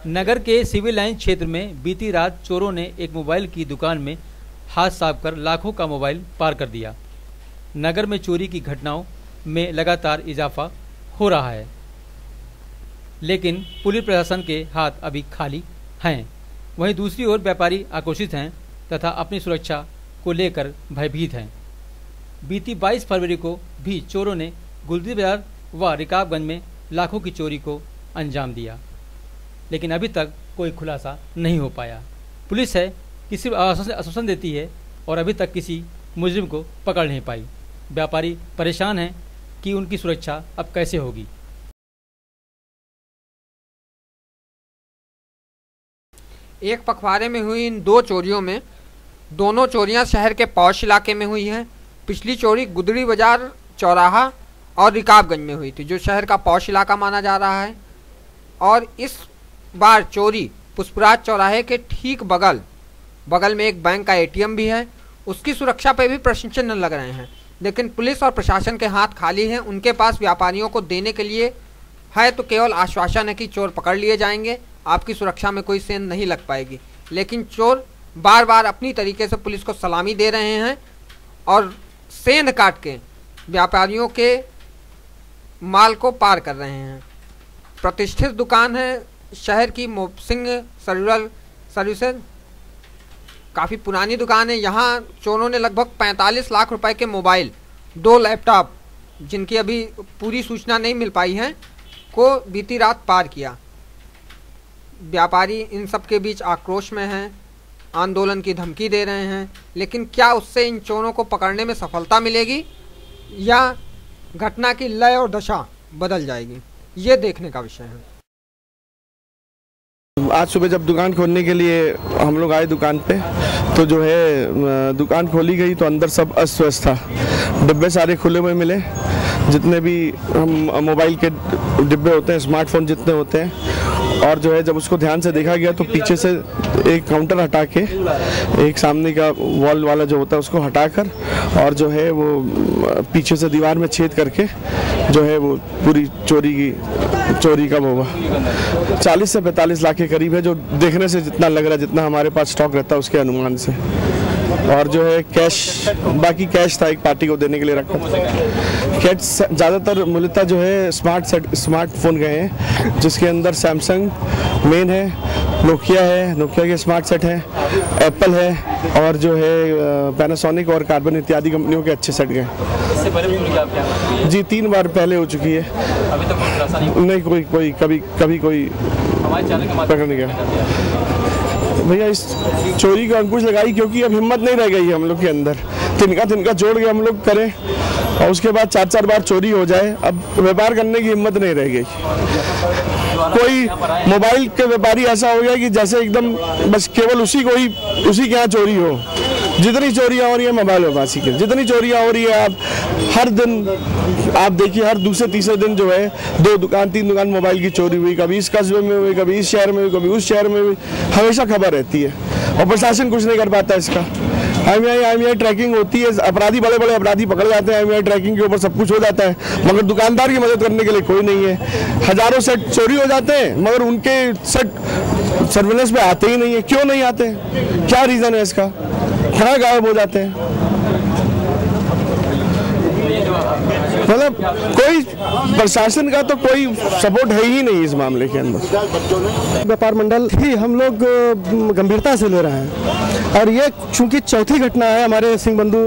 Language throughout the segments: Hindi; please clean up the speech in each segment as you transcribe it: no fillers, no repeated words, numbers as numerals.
नगर के सिविल लाइन क्षेत्र में बीती रात चोरों ने एक मोबाइल की दुकान में हाथ साफ कर लाखों का मोबाइल पार कर दिया। नगर में चोरी की घटनाओं में लगातार इजाफा हो रहा है, लेकिन पुलिस प्रशासन के हाथ अभी खाली हैं। वहीं दूसरी ओर व्यापारी आक्रोशित हैं तथा अपनी सुरक्षा को लेकर भयभीत हैं। बीती 22 फरवरी को भी चोरों ने गुलदी बाजार व रिकाबगंज में लाखों की चोरी को अंजाम दिया, लेकिन अभी तक कोई खुलासा नहीं हो पाया। पुलिस है कि सिर्फ आश्वासन देती है और अभी तक किसी मुजरिम को पकड़ नहीं पाई। व्यापारी परेशान हैं कि उनकी सुरक्षा अब कैसे होगी। एक पखवाड़े में हुई इन दो चोरियों में दोनों चोरियां शहर के पौष इलाके में हुई हैं। पिछली चोरी गुदड़ी बाजार चौराहा और रिकाबगंज में हुई थी, जो शहर का पौष इलाका माना जा रहा है। और इस बार चोरी पुष्पराज चौराहे के ठीक बगल में एक बैंक का एटीएम भी है। उसकी सुरक्षा पर भी प्रश्न चिन्ह लग रहे हैं, लेकिन पुलिस और प्रशासन के हाथ खाली हैं। उनके पास व्यापारियों को देने के लिए है तो केवल आश्वासन है कि चोर पकड़ लिए जाएंगे, आपकी सुरक्षा में कोई सेंध नहीं लग पाएगी। लेकिन चोर बार बार अपनी तरीके से पुलिस को सलामी दे रहे हैं और सेंध काट के व्यापारियों के माल को पार कर रहे हैं। प्रतिष्ठित दुकान है शहर की मोपसिंह सेलुलर सर्विसेज, काफ़ी पुरानी दुकान है। यहाँ चोरों ने लगभग 45 लाख रुपए के मोबाइल, 2 लैपटॉप, जिनकी अभी पूरी सूचना नहीं मिल पाई है, को बीती रात पार किया। व्यापारी इन सब के बीच आक्रोश में हैं, आंदोलन की धमकी दे रहे हैं, लेकिन क्या उससे इन चोरों को पकड़ने में सफलता मिलेगी या घटना की लय और दशा बदल जाएगी, ये देखने का विषय है। आज सुबह जब दुकान खोलने के लिए हम लोग आए दुकान पे, तो जो है दुकान खोली गई तो अंदर सब अस्त व्यस्त था। डिब्बे सारे खुले हुए मिले, जितने भी हम मोबाइल के डिब्बे होते हैं, स्मार्टफोन जितने होते हैं। और जो है जब उसको ध्यान से देखा गया तो पीछे से एक काउंटर हटा के, एक सामने का वॉल वाला जो होता है उसको हटाकर, और जो है वो पीछे से दीवार में छेद करके जो है वो पूरी चोरी का वो हुआ 40 से 45 लाख के करीब है, जो देखने से जितना लग रहा है, जितना हमारे पास स्टॉक रहता है उसके अनुमान से। और जो है कैश, बाकी कैश था एक पार्टी को देने के लिए रखा। कैश ज़्यादातर मूलतः जो है स्मार्टफोन गए हैं, जिसके अंदर सैमसंग मेन है, नोकिया है, नोकिया के स्मार्ट सेट है, एप्पल है, और जो है पैनासोनिक और कार्बन इत्यादि कंपनियों के अच्छे सेट गए। इससे पहले जी 3 बार पहले हो चुकी है। अभी तक नहीं, कोई कभी कोई पकड़ नहीं गया। भैया इस चोरी का अंकुश लगाई, क्योंकि अब हिम्मत नहीं रह गई है हम लोग के अंदर। तिनका जोड़ के हम लोग करें और उसके बाद 4 बार चोरी हो जाए, अब व्यापार करने की हिम्मत नहीं रह गई। कोई मोबाइल के व्यापारी ऐसा हो गया कि जैसे एकदम बस केवल उसी के यहाँ चोरी हो। जितनी चोरियाँ हो रही है मोबाइल व्यापारी की, जितनी चोरियाँ हो रही है, आप हर दिन आप देखिए, हर दूसरे तीसरे दिन जो है 2 दुकान 3 दुकान मोबाइल की चोरी हुई, कभी इस कस्बे में हुई, कभी इस शहर में हुई, कभी उस शहर में हुई, हमेशा खबर रहती है और प्रशासन कुछ नहीं कर पाता इसका। IMEI ट्रैकिंग होती है, अपराधी बड़े अपराधी पकड़ जाते हैं, IMEI ट्रैकिंग के ऊपर सब कुछ हो जाता है, मगर दुकानदार की मदद करने के लिए कोई नहीं है। हजारों सेट चोरी हो जाते हैं, मगर उनके सेट सर्विलेंस पे आते ही नहीं है। क्यों नहीं आते, क्या रीज़न है इसका? कहाँ गायब हो जाते हैं? मतलब कोई प्रशासन का तो कोई सपोर्ट है ही नहीं इस मामले के अंदर। व्यापार मंडल ही हम लोग गंभीरता से ले रहे हैं, और ये चूंकि चौथी घटना है हमारे सिंह बंधु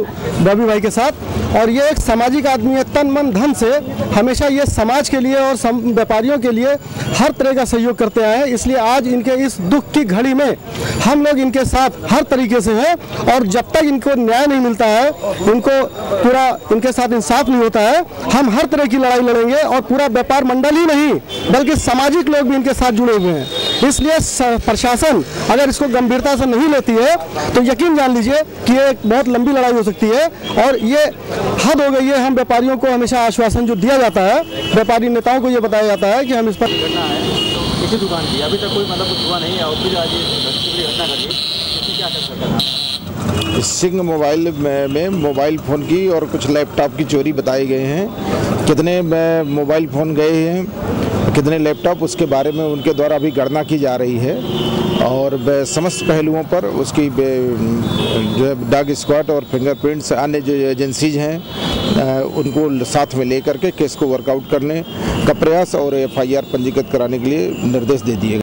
बॉबी भाई के साथ, और ये एक सामाजिक आदमी है, तन मन धन से हमेशा ये समाज के लिए और व्यापारियों के लिए हर तरह का सहयोग करते आए हैं। इसलिए आज इनके इस दुख की घड़ी में हम लोग इनके साथ हर तरीके से हैं, और जब तक इनको न्याय नहीं मिलता है, इनको पूरा इनके साथ इंसाफ नहीं होता है, हम हर तरह की लड़ाई लड़ेंगे। और पूरा व्यापार मंडल ही नहीं बल्कि सामाजिक लोग भी इनके साथ जुड़े हुए हैं। इसलिए प्रशासन अगर इसको गंभीरता से नहीं लेती है तो यकीन जान लीजिए कि ये एक बहुत लंबी लड़ाई हो सकती है, और ये हद हो गई है। हम व्यापारियों को हमेशा आश्वासन जो दिया जाता है, व्यापारी नेताओं को ये बताया जाता है कि हम इस पर किसी दुकान की अभी तक कोई मतलब कुछ हुआ नहीं है, और फिर आज ये घटना घटी, इसमें क्या कर सकते हैं? सिंह मोबाइल में मोबाइल फ़ोन की और कुछ लैपटॉप की चोरी बताए गए हैं। कितने मोबाइल फ़ोन गए हैं कितने लैपटॉप, उसके बारे में उनके द्वारा अभी गणना की जा रही है और समस्त पहलुओं पर उसकी जो है डॉग स्क्वाड और फिंगरप्रिंट्स अन्य जो एजेंसीज हैं उनको साथ में लेकर के केस को वर्कआउट करने का प्रयास और FIR पंजीकृत कराने के लिए निर्देश दे दिए।